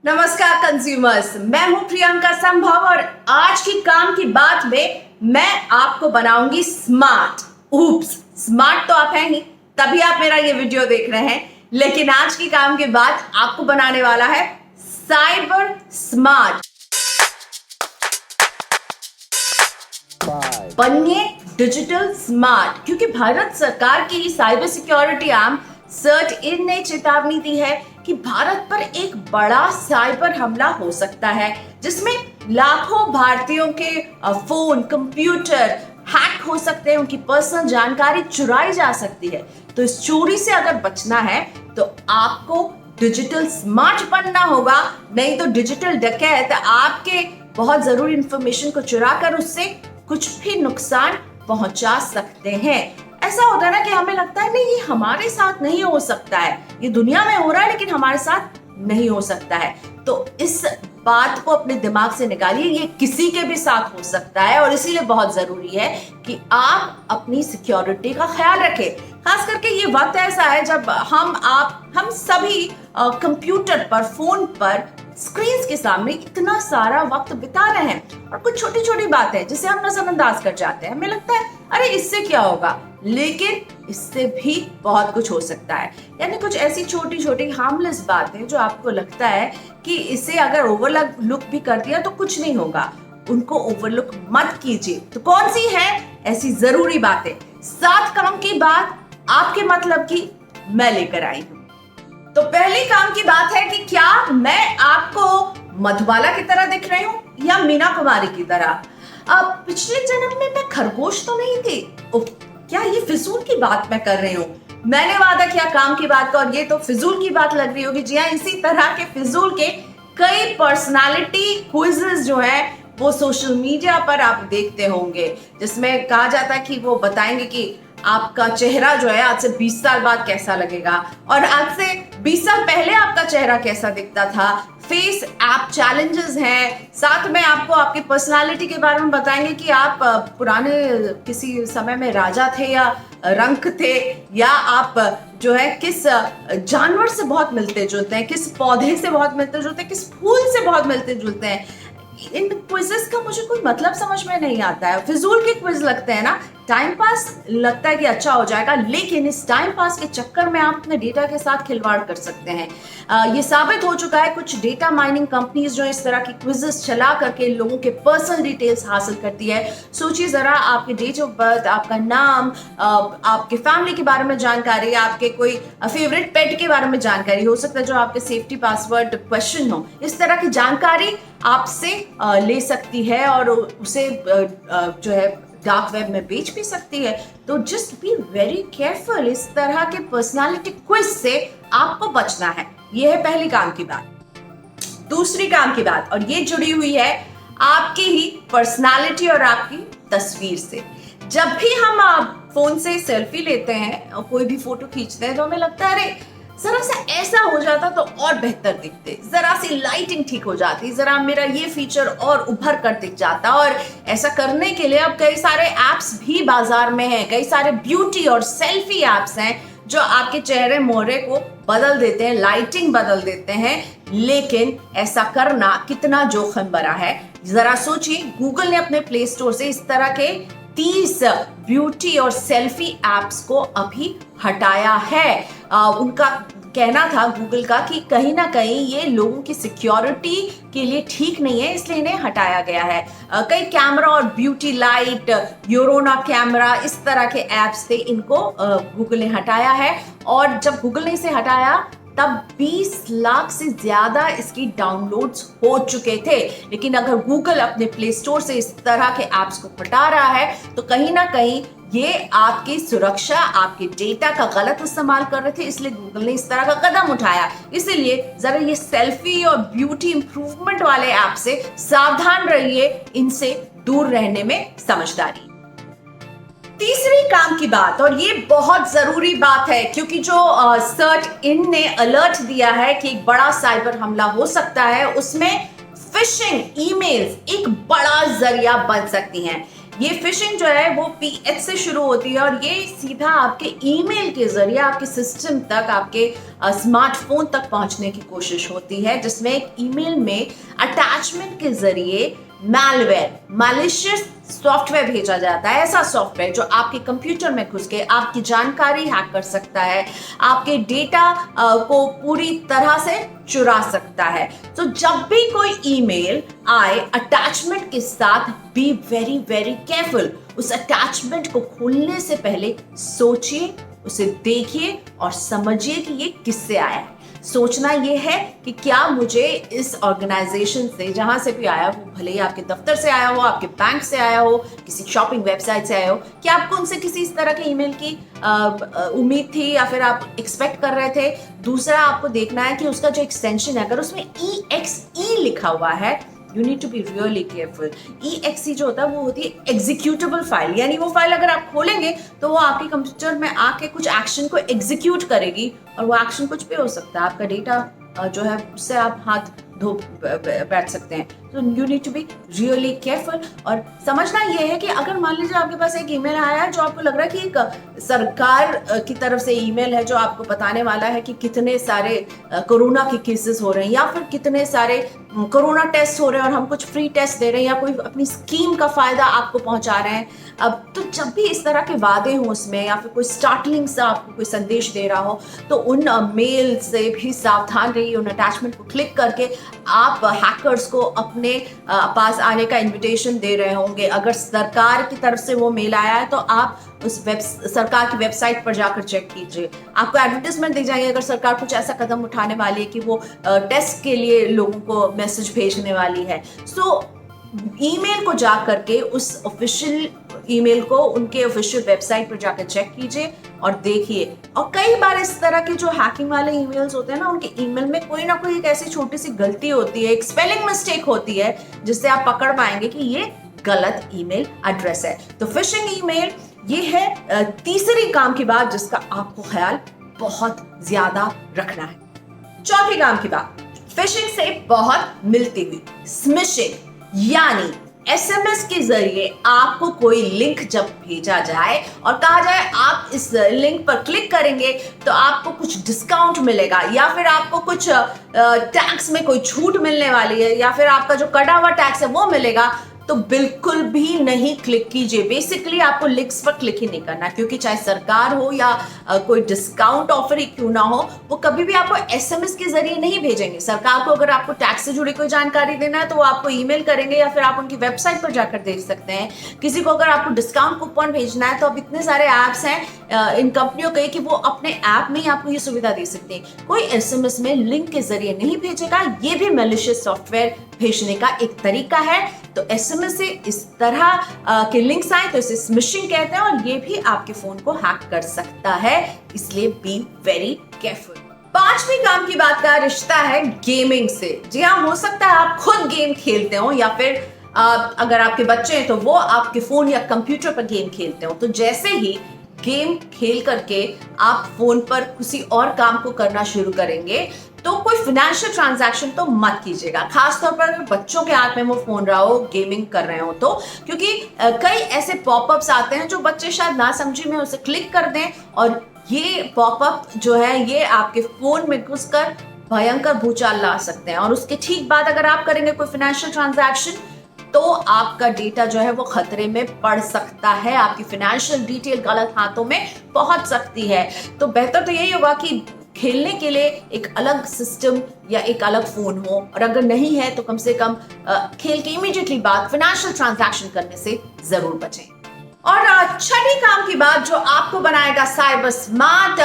नमस्कार कंज्यूमर्स, मैं हूं प्रियंका संभव और आज की काम की बात में मैं आपको बनाऊंगी स्मार्ट। ऊप्स, स्मार्ट तो आप हैं ही, तभी आप मेरा ये वीडियो देख रहे हैं। लेकिन आज की काम की बात आपको बनाने वाला है साइबर स्मार्ट। बनिए डिजिटल स्मार्ट, क्योंकि भारत सरकार की साइबर सिक्योरिटी आर्म CERT-In ने चेतावनी दी है कि भारत पर एक बड़ा साइबर हमला हो सकता है, जिसमें लाखों भारतीयों के फोन, कंप्यूटर हैक हो सकते हैं, उनकी पर्सनल जानकारी चुराई जा सकती है। तो इस चोरी से अगर बचना है तो आपको डिजिटल स्मार्ट बनना होगा, नहीं तो डिजिटल डकैत आपके बहुत जरूरी इंफॉर्मेशन को चुरा कर उससे कुछ भी नुकसान पहुंचा सकते हैं। ऐसा होता है ना कि हमें लगता है नहीं, ये हमारे साथ नहीं हो सकता है, ये दुनिया में हो रहा है लेकिन हमारे साथ नहीं हो सकता है। तो इस बात को अपने दिमाग से निकालिए, ये किसी के भी साथ हो सकता है और इसीलिए बहुत जरूरी है कि आप अपनी सिक्योरिटी का ख्याल रखें। खास करके ये वक्त ऐसा है जब हम सभी कंप्यूटर पर, फोन पर, स्क्रीन के सामने इतना सारा वक्त बिता रहे हैं और कुछ छोटी छोटी बातें जिसे हम नजरअंदाज कर जाते हैं। हमें लगता है अरे इससे क्या होगा, लेकिन इससे भी बहुत कुछ हो सकता है। यानी कुछ ऐसी छोटी छोटी हार्मलेस बातें जो आपको लगता है कि इसे अगर ओवरलुक भी कर दिया तो कुछ नहीं होगा, उनको ओवरलुक मत कीजिए। तो कौन सी है ऐसी जरूरी बातें? 7 काम की बात आपके मतलब की मैं लेकर आई हूं। तो पहले काम की बात है कि क्या मैं आपको मधुबाला की तरह दिख रही हूं या मीना कुमारी की तरह? अब पिछले जन्म में मैं खरगोश तो नहीं थी? क्या ये फिजूल की बात मैं कर रही हूँ? मैंने वादा किया काम की बात का और ये तो फिजूल की बात लग रही होगी। जी हाँ, इसी तरह के फिजूल के कई पर्सनालिटी क्विज़ेस जो है वो सोशल मीडिया पर आप देखते होंगे, जिसमें कहा जाता है कि वो बताएंगे कि आपका चेहरा जो है आज से 20 साल बाद कैसा लगेगा और आज से 20 साल पहले आपका चेहरा कैसा दिखता था। फेस ऐप चैलेंजेस हैं, साथ में आपको आपकी पर्सनालिटी के बारे में बताएंगे कि आप पुराने किसी समय में राजा थे या रंक थे, या आप जो है किस जानवर से बहुत मिलते जुलते हैं, किस पौधे से बहुत मिलते जुलते हैं, किस फूल से बहुत मिलते जुलते हैं। इन क्विज़ेस का मुझे कोई मतलब समझ में नहीं आता है, फिजूल के क्विज लगते हैं ना, टाइम पास लगता है कि अच्छा हो जाएगा, लेकिन इस टाइम पास के चक्कर में आप अपने डेटा के साथ खिलवाड़ कर सकते हैं। ये साबित हो चुका है, कुछ डेटा माइनिंग कंपनीज जो इस तरह की क्विज़ेस चला करके लोगों के पर्सनल डिटेल्स हासिल करती है। सोचिए जरा, आपके डेट ऑफ बर्थ, आपका नाम, आपके फैमिली के बारे में जानकारी, आपके कोई फेवरेट पेट के बारे में जानकारी, हो सकता है जो आपके सेफ्टी पासवर्ड क्वेश्चन हो, इस तरह की जानकारी आपसे ले सकती है और उसे जो है डार्क वेब में बेच भी सकती है। तो जस्ट बी वेरी केयरफुल, इस तरह के पर्सनालिटी क्विज से आपको बचना है। ये है पहली काम की बात। दूसरी काम की बात, और ये जुड़ी हुई है आपकी ही पर्सनालिटी और आपकी तस्वीर से। जब भी हम फोन से सेल्फी लेते हैं और कोई भी फोटो खींचते हैं तो हमें लगता है अरे जरा सा ऐसा हो जाता तो और बेहतर दिखते, जरा सी लाइटिंग ठीक हो जाती, जरा मेरा ये फीचर और उभर कर दिख जाता। और ऐसा करने के लिए अब कई सारे एप्स भी बाजार में हैं, कई सारे ब्यूटी और सेल्फी एप्स हैं जो आपके चेहरे मोहरे को बदल देते हैं, लाइटिंग बदल देते हैं। लेकिन ऐसा करना कितना जोखिम भरा है, जरा सोचिए। गूगल ने अपने प्ले स्टोर से इस तरह के 30 ब्यूटी और सेल्फी एप्स को अभी हटाया है। उनका कहना था गूगल का कि कहीं ना कहीं ये लोगों की सिक्योरिटी के लिए ठीक नहीं है, इसलिए इन्हें हटाया गया है। कई कैमरा और ब्यूटी लाइट, यूरोना कैमरा, इस तरह के एप्स थे, इनको गूगल ने हटाया है। और जब गूगल ने इसे हटाया तब 20 लाख से ज्यादा इसकी डाउनलोड्स हो चुके थे। लेकिन अगर गूगल अपने प्ले स्टोर से इस तरह के एप्स को हटा रहा है तो कहीं ना कहीं ये आपकी सुरक्षा, आपके डेटा का गलत इस्तेमाल कर रहे थे, इसलिए गूगल ने इस तरह का कदम उठाया। इसीलिए जरा ये सेल्फी और ब्यूटी इंप्रूवमेंट वाले ऐप से सावधान रहिए, इनसे दूर रहने में समझदारी। तीसरी काम की बात, और ये बहुत जरूरी बात है क्योंकि जो CERT-In ने अलर्ट दिया है कि एक बड़ा साइबर हमला हो सकता है, उसमें फिशिंग ईमेल्स एक बड़ा जरिया बन सकती हैं। ये फिशिंग जो है वो PH से शुरू होती है और ये सीधा आपके ईमेल के जरिए आपके सिस्टम तक, आपके स्मार्टफोन तक पहुंचने की कोशिश होती है, जिसमें एक ईमेल में अटैचमेंट के जरिए मैलवेयर, मैलिशियस सॉफ्टवेयर भेजा जाता है। ऐसा सॉफ्टवेयर जो आपके कंप्यूटर में घुस के आपकी जानकारी हैक कर सकता है, आपके डेटा को पूरी तरह से चुरा सकता है। तो जब भी कोई ईमेल आए अटैचमेंट के साथ, बी वेरी वेरी केयरफुल। उस अटैचमेंट को खोलने से पहले सोचिए, उसे देखिए और समझिए कि ये किससे आया है। सोचना ये है कि क्या मुझे इस ऑर्गेनाइजेशन से, जहां से भी आया हो, भले ही आपके दफ्तर से आया हो, आपके बैंक से आया हो, किसी शॉपिंग वेबसाइट से आया हो, क्या आपको उनसे किसी इस तरह के ईमेल की उम्मीद थी या फिर आप एक्सपेक्ट कर रहे थे। दूसरा, आपको देखना है कि उसका जो एक्सटेंशन है, अगर उसमें EXE लिखा हुआ है, you need to be really careful. EXE जो होता है वो होती है एग्जीक्यूटेबल फाइल, यानी वो फाइल अगर आप खोलेंगे तो वो आपके कंप्यूटर में आके कुछ एक्शन को एग्जीक्यूट करेगी और वो एक्शन कुछ भी हो सकता है। आपका डेटा जो है उससे आप हाथ धो बैठ सकते हैं। तो you need to be really careful. और समझना ये है कि अगर मान लीजिए आपके पास एक ईमेल आया है जो आपको लग रहा है कि एक सरकार की तरफ से ईमेल है जो आपको बताने वाला है कि कितने सारे कोरोना के केसेस हो रहे हैं या फिर कितने सारे कोरोना टेस्ट हो रहे हैं और हम कुछ फ्री टेस्ट दे रहे हैं या कोई अपनी स्कीम का फायदा आपको पहुंचा रहे हैं। अब तो जब भी इस तरह के वादे हों उसमें या फिर कोई स्टार्टलिंग सा आपको कोई संदेश दे रहा हो, तो उन मेल से भी सावधान रहिए। उन अटैचमेंट को क्लिक करके आप हैकर्स को अपने पास आने का इनविटेशन दे रहे होंगे। अगर सरकार की तरफ से वो मेल आया है तो आप उस सरकार की वेबसाइट पर जाकर चेक कीजिए। आपको एडवर्टाइजमेंट दी जाएगी अगर सरकार कुछ ऐसा कदम उठाने वाली है कि वो टेस्ट के लिए लोगों को मैसेज भेजने वाली है। सो ईमेल को जा करके उस ऑफिशियल ईमेल को उनके ऑफिशियल वेबसाइट पर जाकर चेक कीजिए और देखिए। और कई बार इस तरह के जो हैकिंग वाले ईमेल्स होते हैं ना, उनके ईमेल में कोई ना कोई एक ऐसी छोटी सी गलती होती है, एक स्पेलिंग मिस्टेक होती है जिससे आप पकड़ पाएंगे कि ये गलत ईमेल एड्रेस है। तो फिशिंग ईमेल ये है तीसरी काम की बात जिसका आपको ख्याल बहुत ज्यादा रखना है। चौथी काम की बात फिशिंग से बहुत मिलती हुई स्मिशिंग, यानी SMS के जरिए आपको कोई लिंक जब भेजा जाए और कहा जाए आप इस लिंक पर क्लिक करेंगे तो आपको कुछ डिस्काउंट मिलेगा या फिर आपको कुछ टैक्स में कोई छूट मिलने वाली है या फिर आपका जो कटा हुआ टैक्स है वो मिलेगा, तो बिल्कुल भी नहीं क्लिक कीजिए। बेसिकली आपको लिंक्स पर क्लिक ही नहीं करना, क्योंकि चाहे सरकार हो या कोई डिस्काउंट ऑफर ही क्यों ना हो, वो कभी भी आपको SMS के जरिए नहीं भेजेंगे। सरकार को अगर आपको टैक्स से जुड़ी कोई जानकारी देना है तो वो आपको ईमेल करेंगे या फिर आप उनकी वेबसाइट पर जाकर देख सकते हैं। किसी को अगर आपको डिस्काउंट कूपन भेजना है तो अब इतने सारे ऐप्स हैं इन कंपनियों के कि वो अपने ऐप में ही आपको ये सुविधा दे सकते हैं। कोई SMS में लिंक के जरिए नहीं भेजेगा, ये भी मैलिशियस सॉफ्टवेयर भेजने का एक तरीका है। तो SMS से इस तरह के लिंक्स आए तो इसे स्मिशिंग कहते हैं और ये भी आपके फोन को हैक कर सकता है, इसलिए बी वेरी केयरफुल। पांचवी काम की बात का रिश्ता है गेमिंग से। जी हाँ, हो सकता है आप खुद गेम खेलते हो या फिर अगर आपके बच्चे हैं तो वो आपके फोन या कंप्यूटर पर गेम खेलते हो। तो जैसे ही गेम खेल करके आप फोन पर किसी और काम को करना शुरू करेंगे तो कोई फाइनेंशियल ट्रांजैक्शन तो मत कीजिएगा, खासतौर पर अगर बच्चों के हाथ में वो फोन रहा हो, गेमिंग कर रहे हो तो, क्योंकि कई ऐसे पॉपअप्स आते हैं जो बच्चे शायद ना समझी में उसे क्लिक कर दें और ये पॉपअप जो है ये आपके फोन में घुसकर भयंकर भूचाल ला सकते हैं। और उसके ठीक बाद अगर आप करेंगे कोई फाइनेंशियल ट्रांजैक्शन तो आपका डेटा जो है वो खतरे में पड़ सकता है, आपकी फाइनेंशियल डिटेल गलत हाथों में पहुंच सकती है। तो बेहतर तो यही होगा कि खेलने के लिए एक अलग सिस्टम या एक अलग फोन हो, और अगर नहीं है तो कम से कम खेल के इमीडिएटली बाद फाइनेंशियल ट्रांजैक्शन करने से जरूर बचें। और छठी काम की बात जो आपको बनाएगा साइबर स्मार्ट,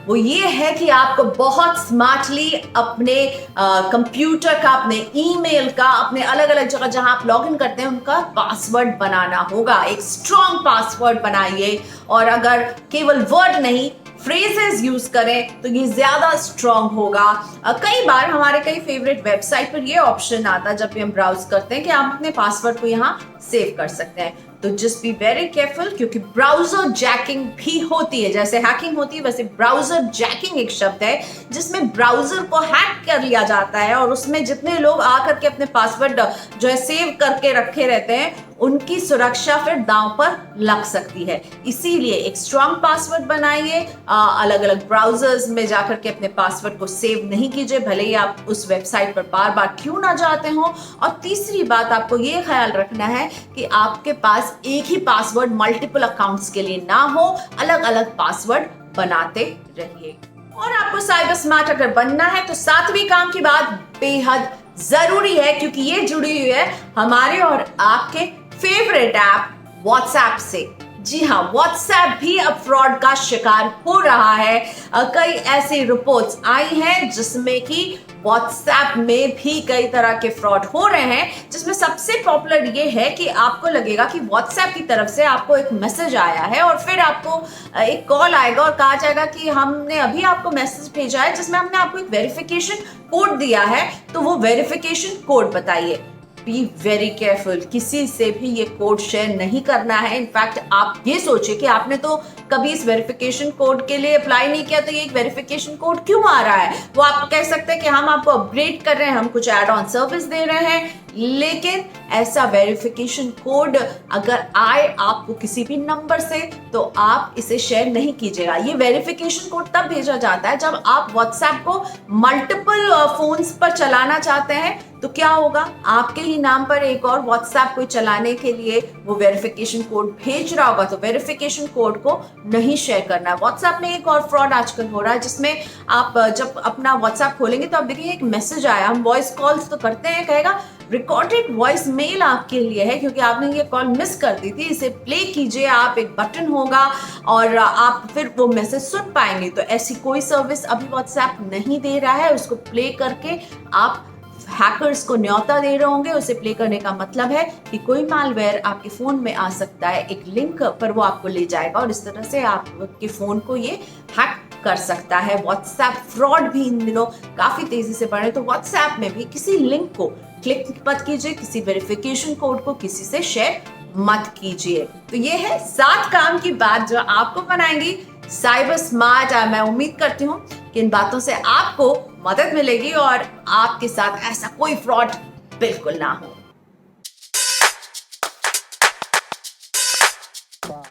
वो ये है कि आपको बहुत स्मार्टली अपने कंप्यूटर का, अपने ईमेल का, अपने अलग अलग जगह जहां आप लॉगिन करते हैं उनका पासवर्ड बनाना होगा। एक स्ट्रॉन्ग पासवर्ड बनाइए और अगर केवल वर्ड नहीं फ्रेजेस यूज करें तो ये ज्यादा स्ट्रॉन्ग होगा। कई बार हमारे कई फेवरेट वेबसाइट पर ये ऑप्शन आता है जब भी हम ब्राउज करते हैं कि आप अपने पासवर्ड को यहाँ सेव कर सकते हैं। तो जस्ट बी वेरी केयरफुल, क्योंकि ब्राउजर जैकिंग भी होती है। जैसे हैकिंग होती है वैसे ब्राउजर जैकिंग एक शब्द है जिसमें ब्राउजर को हैक कर लिया जाता है और उसमें जितने लोग आकर के अपने पासवर्ड जो है सेव करके रखे रहते हैं उनकी सुरक्षा फिर दांव पर लग सकती है। इसीलिए एक स्ट्रॉन्ग पासवर्ड बनाइए, अलग अलग ब्राउजर्स में जाकर के अपने पासवर्ड को सेव नहीं कीजिए, भले ही आप उस वेबसाइट पर बार बार क्यों ना जाते हो। और तीसरी बात आपको ये ख्याल रखना है कि आपके पास एक ही पासवर्ड मल्टीपल अकाउंट्स के लिए ना हो, अलग अलग पासवर्ड बनाते रहिए। और आपको साइबर स्मार्ट अगर बनना है तो सातवीं काम की बात बेहद जरूरी है, क्योंकि ये जुड़ी हुई है हमारे और आपके फेवरेट ऐप व्हाट्सएप से। जी हाँ, व्हाट्सएप भी अब फ्रॉड का शिकार हो रहा है। कई ऐसी रिपोर्ट्स आई हैं जिसमें कि व्हाट्सएप में भी कई तरह के फ्रॉड हो रहे हैं, जिसमें सबसे पॉपुलर ये है कि आपको लगेगा कि व्हाट्सएप की तरफ से आपको एक मैसेज आया है और फिर आपको एक कॉल आएगा और कहा जाएगा कि हमने अभी आपको मैसेज भेजा है जिसमें हमने आपको एक वेरिफिकेशन कोड दिया है, तो वो वेरिफिकेशन कोड बताइए। बी वेरी केयरफुल, किसी से भी ये कोड शेयर नहीं करना है। इनफैक्ट आप ये सोचिए कि आपने तो कभी इस वेरिफिकेशन कोड के लिए अप्लाई नहीं किया, तो ये एक वेरिफिकेशन कोड क्यों आ रहा है। वो आप कह सकते हैं कि हम आपको अपग्रेड कर रहे हैं, हम कुछ एड ऑन सर्विस दे रहे हैं, लेकिन ऐसा वेरिफिकेशन कोड अगर आए आपको किसी भी नंबर से तो आप इसे शेयर नहीं कीजिएगा। ये वेरिफिकेशन कोड तब भेजा जाता है जब आप व्हाट्सएप को मल्टीपल फोन्स पर चलाना चाहते हैं, तो क्या होगा, आपके ही नाम पर एक और व्हाट्सएप को चलाने के लिए वो वेरिफिकेशन कोड भेज रहा होगा, तो वेरिफिकेशन कोड को नहीं शेयर करना है। व्हाट्सएप में एक और फ्रॉड आजकल हो रहा है जिसमें आप जब अपना व्हाट्सएप खोलेंगे तो आप देखिए एक मैसेज आया, हम वॉइस कॉल्स तो करते हैं, कहेगा रिकॉर्डेड वॉइस मेल आपके लिए है क्योंकि आपने ये कॉल मिस कर दी थी, इसे प्ले कीजिए, आप एक बटन होगा और आप फिर वो मैसेज सुन पाएंगे। तो ऐसी कोई सर्विस अभी व्हाट्सएप नहीं दे रहा है, उसको प्ले करके आप हैकर्स को न्योता दे रहे होंगे। उसे प्ले करने का मतलब है कि कोई मालवेयर आपके फोन में आ सकता है, एक लिंक पर वो आपको ले जाएगा और इस तरह से आपके फोन को ये हैक कर सकता है। व्हाट्सएप फ्रॉड भी इन दिनों काफी तेजी से बढ़ रहे, तो व्हाट्सएप में भी किसी लिंक को क्लिक मत कीजिए, किसी वेरिफिकेशन कोड को किसी से शेयर मत कीजिए। तो ये है 7 काम की बात जो आपको बनाएंगी साइबर स्मार्ट। मैं उम्मीद करती हूँ कि इन बातों से आपको मदद मिलेगी और आपके साथ ऐसा कोई फ्रॉड बिल्कुल ना हो।